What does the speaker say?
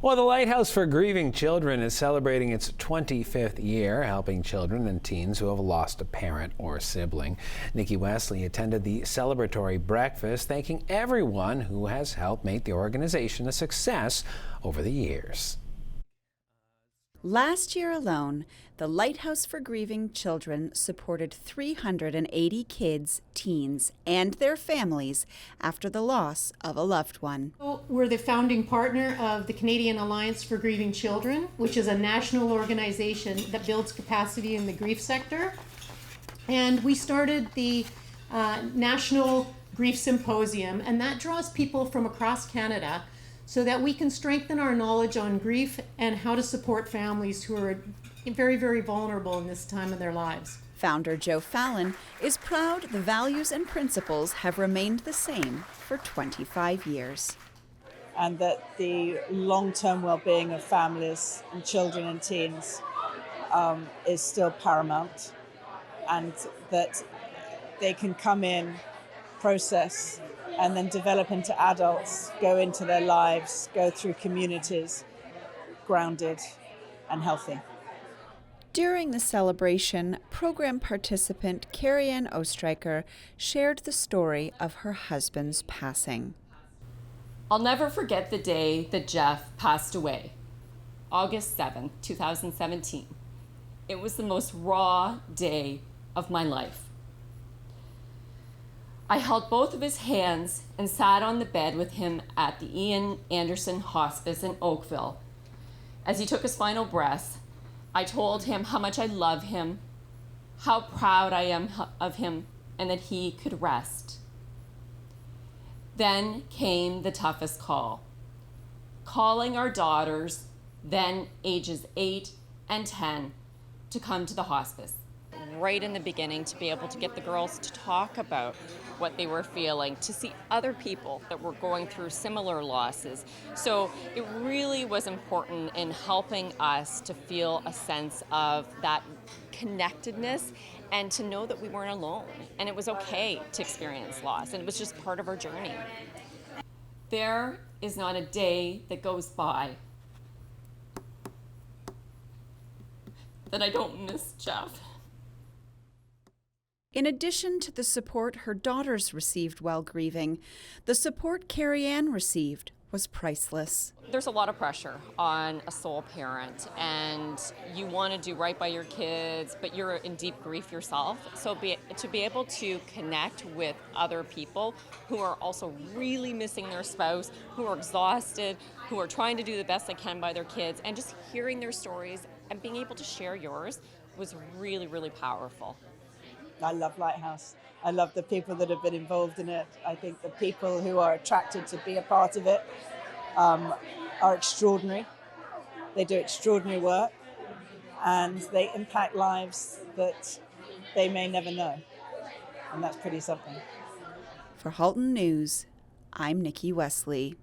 Well, the Lighthouse for Grieving Children is celebrating its 25th year, helping children and teens who have lost a parent or sibling. Nikki Wesley attended the celebratory breakfast, thanking everyone who has helped make the organization a success over the years. Last year alone, the Lighthouse for Grieving Children supported 380 kids, teens, and their families after the loss of a loved one. We're the founding partner of the Canadian Alliance for Grieving Children, which is a national organization that builds capacity in the grief sector. And we started the National Grief Symposium, and that draws people from across Canada so that we can strengthen our knowledge on grief and how to support families who are very, very vulnerable in this time of their lives. Founder Joe Fallon is proud the values and principles have remained the same for 25 years. And that the long-term well-being of families and children and teens is still paramount, and that they can come in, process, and then develop into adults, go into their lives, go through communities, grounded and healthy. During the celebration, program participant Carrie-Ann Ostreicher shared the story of her husband's passing. I'll never forget the day that Jeff passed away, August 7th, 2017. It was the most raw day of my life. I held both of his hands and sat on the bed with him at the Ian Anderson Hospice in Oakville. As he took his final breath, I told him how much I love him, how proud I am of him, and that he could rest. Then came the toughest call, calling our daughters, then ages 8 and 10, to come to the hospice. Right in the beginning, to be able to get the girls to talk about what they were feeling, to see other people that were going through similar losses. So it really was important in helping us to feel a sense of that connectedness and to know that we weren't alone and it was okay to experience loss, and it was just part of our journey. There is not a day that goes by that I don't miss Jeff. In addition to the support her daughters received while grieving, the support Carrie-Ann received was priceless. There's a lot of pressure on a sole parent, and you want to do right by your kids, but you're in deep grief yourself. So to be able to connect with other people who are also really missing their spouse, who are exhausted, who are trying to do the best they can by their kids, and just hearing their stories and being able to share yours was really, really powerful. I love Lighthouse. I love the people that have been involved in it. I think the people who are attracted to be a part of it are extraordinary. They do extraordinary work, and they impact lives that they may never know. And that's pretty something. For Halton News, I'm Nikki Wesley.